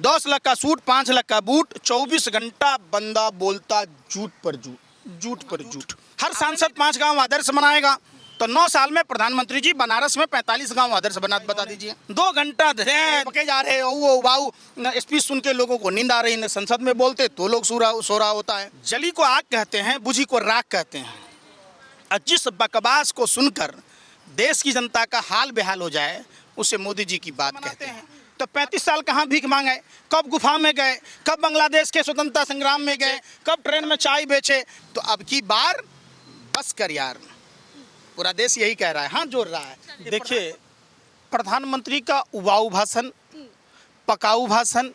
10 लाख का सूट, 5 लाख का बूट, 24 घंटा बंदा बोलता झूठ पर झूठ, झूठ पर झूठ। हर सांसद 5 गांव आदर्श बनाएगा, तो 9 साल में प्रधानमंत्री जी बनारस में 45 गांव आदर्श बता दीजिए। 2 घंटा बके जा रहे हो बाबू, स्पीच सुन के लोगों को नींद आ रही है, संसद में बोलते तो लोग सो रहा होता है। जली को आग कहते हैं, बुझी को राख कहते हैं। और जिस बकवास को सुनकर देश की जनता का हाल बेहाल हो जाए, उसे मोदी जी की बात कहते हैं। तो 35 साल कहाँ भीख मांगे, कब गुफा में गए, कब बांग्लादेश के स्वतंत्रता संग्राम में गए, कब ट्रेन में चाय बेचे। तो अब की बार बस कर यार, पूरा देश यही कह रहा है, हाथ जोड़ रहा है। देखिए, प्रधानमंत्री का उबाऊ भाषण, पकाऊ भाषण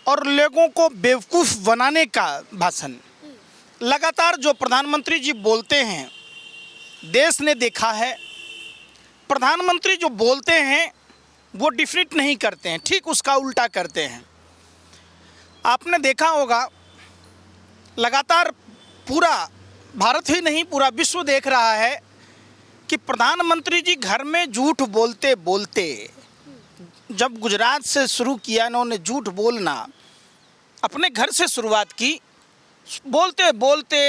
और लोगों को बेवकूफ़ बनाने का भाषण, लगातार जो प्रधानमंत्री जी बोलते हैं, देश ने देखा है। प्रधानमंत्री जो बोलते हैं वो डिफरेंट नहीं करते हैं, ठीक उसका उल्टा करते हैं। आपने देखा होगा, लगातार पूरा भारत ही नहीं पूरा विश्व देख रहा है कि प्रधानमंत्री जी घर में झूठ बोलते बोलते, जब गुजरात से शुरू किया इन्होंने झूठ बोलना, अपने घर से शुरुआत की, बोलते बोलते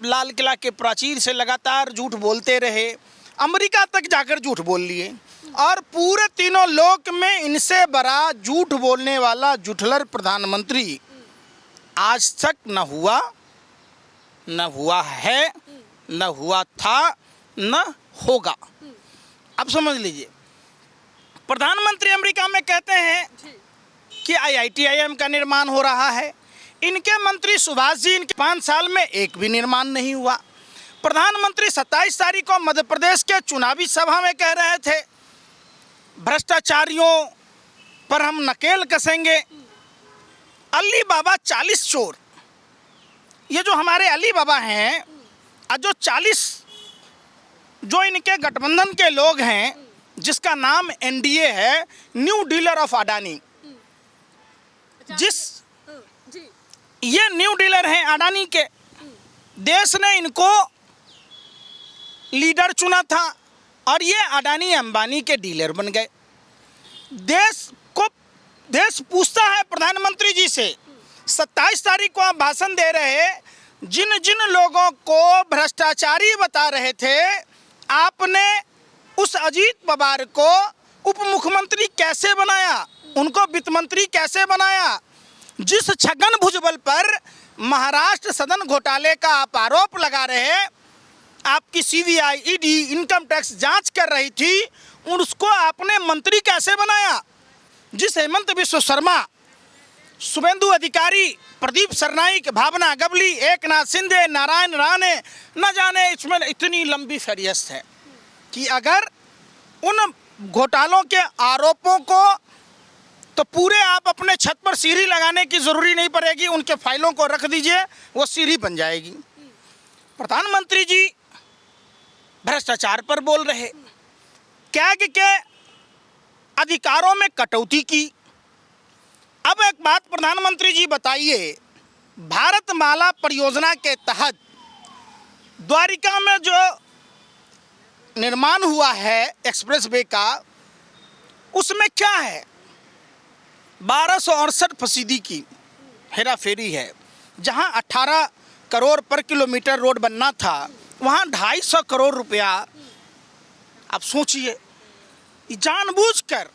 लाल किला के प्राचीर से लगातार झूठ बोलते रहे, अमेरिका तक जाकर झूठ बोल लिए। और पूरे तीनों लोक में इनसे बड़ा झूठ बोलने वाला झूठलर प्रधानमंत्री आज तक न हुआ है, न हुआ था, न होगा। अब समझ लीजिए, प्रधानमंत्री अमेरिका में कहते हैं कि IIT का निर्माण हो रहा है। इनके मंत्री सुभाष जी, इनके 5 साल में एक भी निर्माण नहीं हुआ। प्रधानमंत्री 27 तारीख को मध्य प्रदेश के चुनावी सभा में कह रहे थे, भ्रष्टाचारियों पर हम नकेल कसेंगे। अली बाबा 40 चोर, ये जो हमारे अली बाबा हैं, जो 40 जो इनके गठबंधन के लोग हैं, जिसका नाम NDA है, न्यू डीलर ऑफ अडानी, ये न्यू डीलर हैं अडानी के। देश ने इनको लीडर चुना था और ये अडानी अंबानी के डीलर बन गए। देश पूछता है प्रधानमंत्री जी से, 27 तारीख को आप भाषण दे रहे, जिन जिन लोगों को भ्रष्टाचारी बता रहे थे, आपने उस अजीत पवार को उप मुख्यमंत्री कैसे बनाया, उनको वित्त मंत्री कैसे बनाया? जिस छगन भुजबल पर महाराष्ट्र सदन घोटाले का आप आरोप लगा रहे, आपकी CBI, ED, इनकम टैक्स जांच कर रही थी, उसको आपने मंत्री कैसे बनाया? जिस हेमंत बिश्व शर्मा, शुभेंदु अधिकारी, प्रदीप सरनाइक, भावना गवली, एकनाथ शिंदे, नारायण राणे, न जाने इसमें इतनी लंबी फहरिस्त है कि अगर उन घोटालों के आरोपों को, तो पूरे आप अपने छत पर सीढ़ी लगाने की ज़रूरी नहीं पड़ेगी, उनके फाइलों को रख दीजिए, वो सीढ़ी बन जाएगी। प्रधानमंत्री जी भ्रष्टाचार पर बोल रहे, कैग के अधिकारों में कटौती की। अब एक बात प्रधानमंत्री जी बताइए, भारतमाला परियोजना के तहत द्वारिका में जो निर्माण हुआ है एक्सप्रेसवे का, उसमें क्या है? 1268 फीसदी की हेरा फेरी है। जहां 18 करोड़ पर किलोमीटर रोड बनना था, वहां 250 करोड़ रुपया। अब सोचिए, जानबूझकर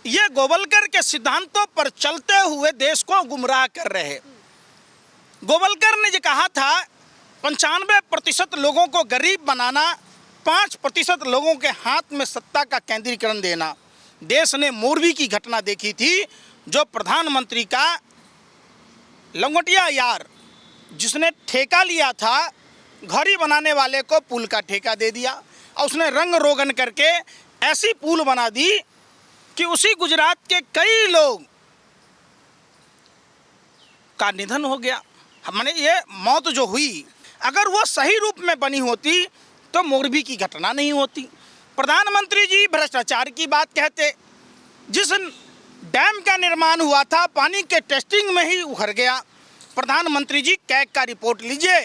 ये गोवलकर के सिद्धांतों पर चलते हुए देश को गुमराह कर रहे। गोवलकर ने जो कहा था 95% लोगों को गरीब बनाना, 5% लोगों के हाथ में सत्ता का केंद्रीकरण देना। देश ने मोरबी की घटना देखी थी, जो प्रधानमंत्री का लंगोटिया यार, जिसने ठेका लिया था, घड़ी बनाने वाले को पुल का ठेका दे दिया और उसने रंग रोगन करके ऐसी पुल बना दी कि उसी गुजरात के कई लोग का निधन हो गया। हमने ये मौत जो हुई, अगर वो सही रूप में बनी होती तो मोरबी की घटना नहीं होती। प्रधानमंत्री जी भ्रष्टाचार की बात कहते, जिस डैम का निर्माण हुआ था, पानी के टेस्टिंग में ही उखड़ गया। प्रधानमंत्री जी कैग का रिपोर्ट लीजिए,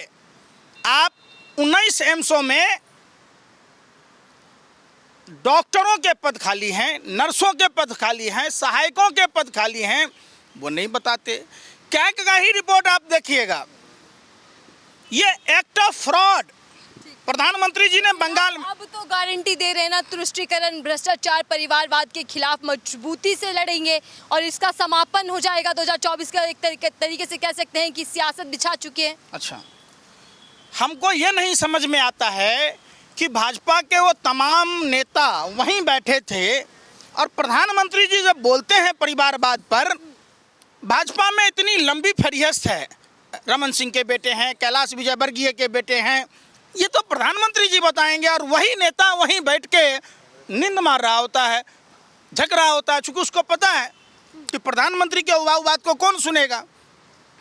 आप 19 एम्सों में डॉक्टरों के पद खाली हैं, नर्सों के पद खाली हैं, सहायकों के पद खाली हैं, वो नहीं बताते। कैग का ही रिपोर्ट आप देखिएगा, ये एक्ट ऑफ फ्रॉड प्रधानमंत्री जी ने बंगाल में। अब तो गारंटी दे रहे हैं ना, तुष्टीकरण, भ्रष्टाचार, परिवारवाद के खिलाफ मजबूती से लड़ेंगे और इसका समापन हो जाएगा 2024 का। एक तरीके से कह सकते हैं कि सियासत बिछा चुके हैं। अच्छा, हमको ये नहीं समझ में आता है कि भाजपा के वो तमाम नेता वहीं बैठे थे और प्रधानमंत्री जी जब बोलते हैं परिवारवाद पर, भाजपा में इतनी लंबी फहरिस्त है, रमन सिंह के बेटे हैं, कैलाश विजयवर्गीय के बेटे हैं, ये तो प्रधानमंत्री जी बताएंगे और वही नेता वहीं बैठ के नींद मार रहा होता है, झक रहा होता है, चूँकि उसको पता है कि प्रधानमंत्री के उबाऊ बात को कौन सुनेगा।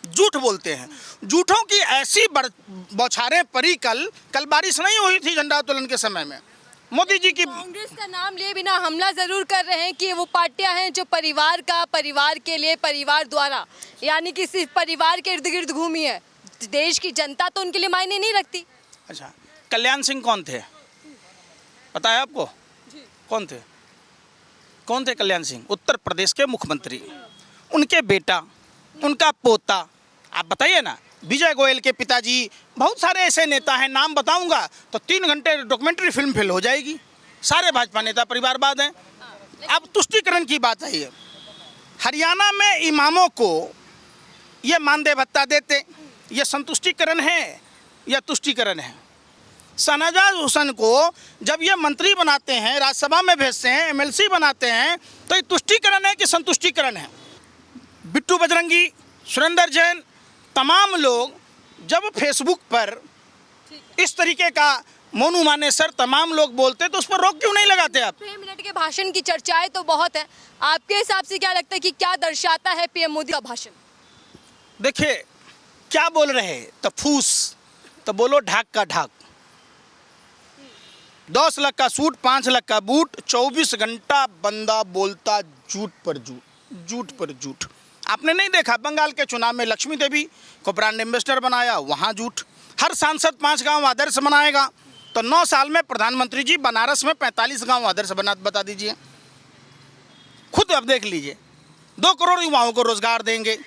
झूठ बोलते हैं, झूठों की ऐसी बौछारें पड़ी। कल बारिश नहीं हुई थी झंडा उत्तोलन के समय में, मोदी जी की। कांग्रेस का नाम लिए बिना हमला जरूर कर रहे हैं कि वो पार्टियां हैं जो परिवार के लिए, परिवार द्वारा, यानी कि सिर्फ परिवार के इर्द गिर्द घूमी है। देश की जनता तो उनके लिए मायने नहीं रखती। अच्छा, कल्याण सिंह कौन थे, पता है आपको? कौन थे कल्याण सिंह? उत्तर प्रदेश के मुख्यमंत्री, उनके बेटा, उनका पोता। आप बताइए ना, विजय गोयल के पिताजी, बहुत सारे ऐसे नेता हैं, नाम बताऊंगा तो 3 घंटे डॉक्यूमेंट्री फिल्म फेल हो जाएगी। सारे भाजपा नेता परिवारवाद हैं। अब तुष्टीकरण की बात है, ये हरियाणा में इमामों को ये मानदेय भत्ता देते, ये संतुष्टिकरण है या तुष्टीकरण है? शहनवाज हुसैन को जब ये मंत्री बनाते हैं, राज्यसभा में भेजते हैं, एमएलसी बनाते हैं, तो ये तुष्टीकरण है कि संतुष्टिकरण है? बिट्टू बजरंगी, सुरेंद्र जैन, तमाम लोग जब फेसबुक पर इस तरीके का मोनू माने सर तमाम लोग बोलते, तो उस पर रोक क्यों नहीं लगाते आप? 6 मिनट के भाषण की चर्चाएं तो बहुत है, आपके हिसाब से क्या लगता है कि क्या दर्शाता है पीएम मोदी का भाषण? देखिए क्या बोल रहे हैं, तो फूस तो बोलो ढाक का ढाक, 10 लाख का सूट, 5 लाख का बूट, 24 घंटा बंदा बोलता झूठ पर झूठ, झूठ पर झूठ। आपने नहीं देखा बंगाल के चुनाव में लक्ष्मी देवी को ब्रांड एम्बेसडर बनाया, वहाँ झूठ। हर सांसद 5 गांव आदर्श बनाएगा, तो 9 साल में प्रधानमंत्री जी बनारस में 45 गांव आदर्श बता दीजिए। खुद अब देख लीजिए, 2 करोड़ युवाओं को रोजगार देंगे।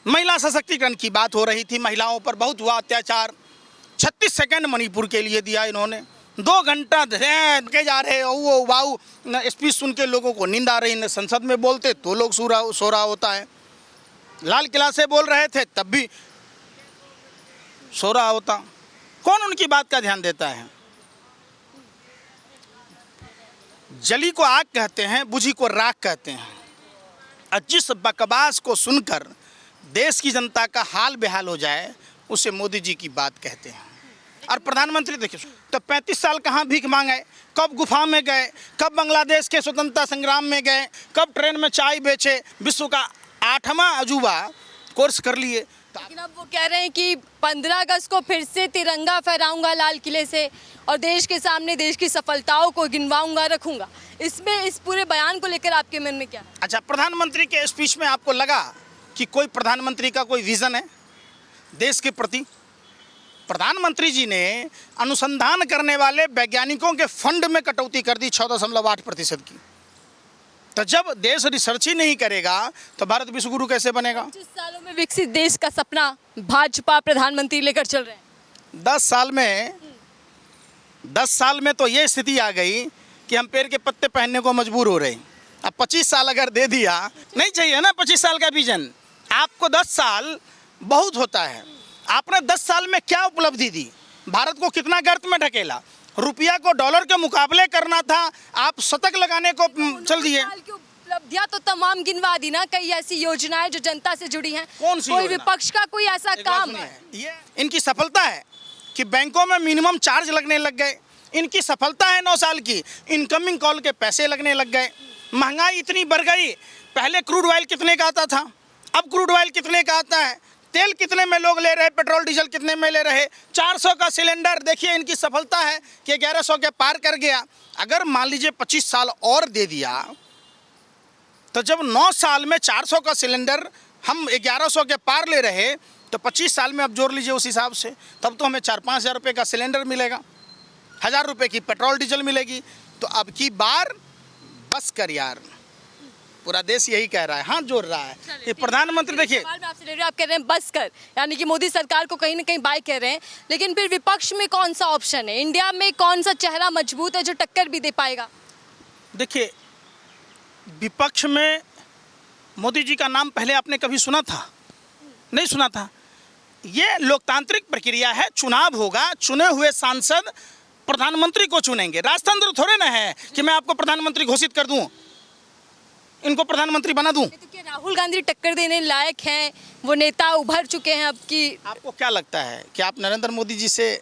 महिला सशक्तिकरण की बात हो रही थी, महिलाओं पर बहुत हुआ अत्याचार, 36 सेकंड मणिपुर के लिए दिया इन्होंने। 2 घंटा के जा रहे वो वाऊ स्पीच सुन के लोगों को नींद आ रही। संसद में बोलते तो लोग सो रहा होता है, लाल किला से बोल रहे थे तब भी सो रहा होता। कौन उनकी बात का ध्यान देता है? जली को आग कहते हैं, बुझी को राख कहते हैं। और जिस बकवास को सुनकर देश की जनता का हाल बेहाल हो जाए, उसे मोदी जी की बात कहते हैं। और प्रधानमंत्री देखिए, तो 35 साल कहाँ भीख मांगे, कब गुफा में गए, कब बांग्लादेश के स्वतंत्रता संग्राम में गए, कब ट्रेन में चाय बेचे, विश्व का 8वां अजूबा कोर्स कर लिए। लेकिन अब वो कह रहे हैं कि 15 अगस्त को फिर से तिरंगा फहराऊंगा लाल किले से और देश के सामने देश की सफलताओं को गिनवाऊंगा, रखूंगा। इसमें इस पूरे बयान को लेकर आपके मन में क्या है? अच्छा, प्रधानमंत्री के स्पीच में आपको लगा कि कोई प्रधानमंत्री का कोई विजन है देश के प्रति? प्रधानमंत्री जी ने अनुसंधान करने वाले वैज्ञानिकों के फंड में कटौती कर दी 6.8% की। तो जब देश रिसर्च ही नहीं करेगा तो भारत विश्व गुरु कैसे बनेगा? 25 सालों में विकसित देश का सपना भाजपा प्रधानमंत्री लेकर चल रहे हैं। 10 साल में तो ये स्थिति आ गई कि हम पेड़ के पत्ते पहनने को मजबूर हो रहे हैं। अब 25 साल अगर दे दिया, नहीं चाहिए ना 25 साल का विजन। आपको 10 साल बहुत होता है। आपने 10 साल में क्या उपलब्धि दी? भारत को कितना गर्त में ढकेला? रुपया को डॉलर के मुकाबले करना था, आप शतक लगाने को चल दिए। उपलब्धियां तो तमाम गिनवा दी ना, कई ऐसी योजनाएं जो जनता से जुड़ी हैं। कौन सी? कोई विपक्ष का कोई ऐसा काम है? ये इनकी सफलता है कि बैंकों में मिनिमम चार्ज लगने लग गए। इनकी सफलता है 9 साल की, इनकमिंग कॉल के पैसे लगने लग गए। महंगाई इतनी बढ़ गई, पहले क्रूड ऑयल कितने का आता था, अब क्रूड ऑयल कितने का आता है, तेल कितने में लोग ले रहे, पेट्रोल डीजल कितने में ले रहे, 400 का सिलेंडर। देखिए इनकी सफलता है कि 1100 के पार कर गया। अगर मान लीजिए 25 साल और दे दिया, तो जब 9 साल में 400 का सिलेंडर हम 1100 के पार ले रहे, तो 25 साल में अब जोड़ लीजिए उस हिसाब से, तब तो हमें 4-5 हज़ार रुपये का सिलेंडर मिलेगा, 1000 रुपये की पेट्रोल डीजल मिलेगी, तो अब की बार बस कर यार, पूरा देश यही कह रहा है, हाथ जोड़ रहा है। ये प्रधानमंत्री देखिए, सवाल मैं आपसे ले रही हूँ, आप कह रहे हैं बस कर, यानी कि मोदी सरकार को कहीं ना कहीं बाय कह रहे हैं, लेकिन फिर विपक्ष में कौन सा ऑप्शन है, इंडिया में कौन सा चेहरा मजबूत है जो टक्कर भी दे पाएगा? देखिए विपक्ष में मोदी जी का नाम पहले आपने कभी सुना था? नहीं सुना था। ये लोकतांत्रिक प्रक्रिया है, चुनाव होगा, चुने हुए सांसद प्रधानमंत्री को चुनेंगे। राजतंत्र थोड़े ना है कि मैं आपको प्रधानमंत्री घोषित कर दूं, इनको प्रधानमंत्री बना दूं। तो क्या राहुल गांधी टक्कर देने लायक हैं? वो नेता उभर चुके हैं अब की। आपको क्या लगता है कि आप नरेंद्र मोदी जी से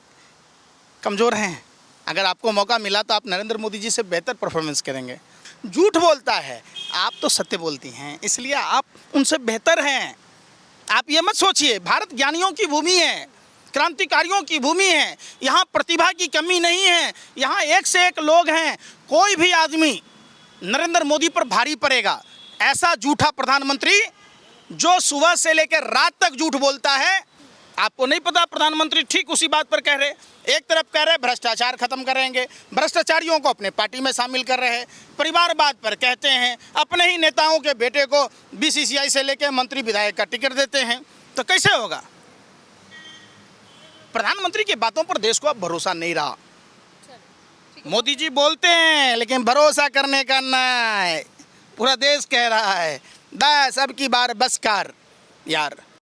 कमज़ोर हैं? अगर आपको मौका मिला तो आप नरेंद्र मोदी जी से बेहतर परफॉर्मेंस करेंगे। झूठ बोलता है, आप तो सत्य बोलती हैं, इसलिए आप उनसे बेहतर हैं। आप ये मत सोचिए, भारत ज्ञानियों की भूमि है, क्रांतिकारियों की भूमि है, यहाँ प्रतिभा की कमी नहीं है, यहाँ एक से एक लोग हैं। कोई भी आदमी नरेंद्र मोदी पर भारी पड़ेगा। ऐसा झूठा प्रधानमंत्री जो सुबह से लेकर रात तक झूठ बोलता है। आपको नहीं पता प्रधानमंत्री ठीक उसी बात पर कह रहे, एक तरफ कह रहे भ्रष्टाचार खत्म करेंगे, भ्रष्टाचारियों को अपने पार्टी में शामिल कर रहे हैं, परिवारवाद पर कहते हैं, अपने ही नेताओं के बेटे को बीसीसीआई से लेकर मंत्री विधायक का टिकट देते हैं। तो कैसे होगा? प्रधानमंत्री की बातों पर देश को अब भरोसा नहीं रहा। मोदी जी बोलते हैं लेकिन भरोसा करने का नहीं, पूरा देश कह रहा है बस अब की बार बस कर यार।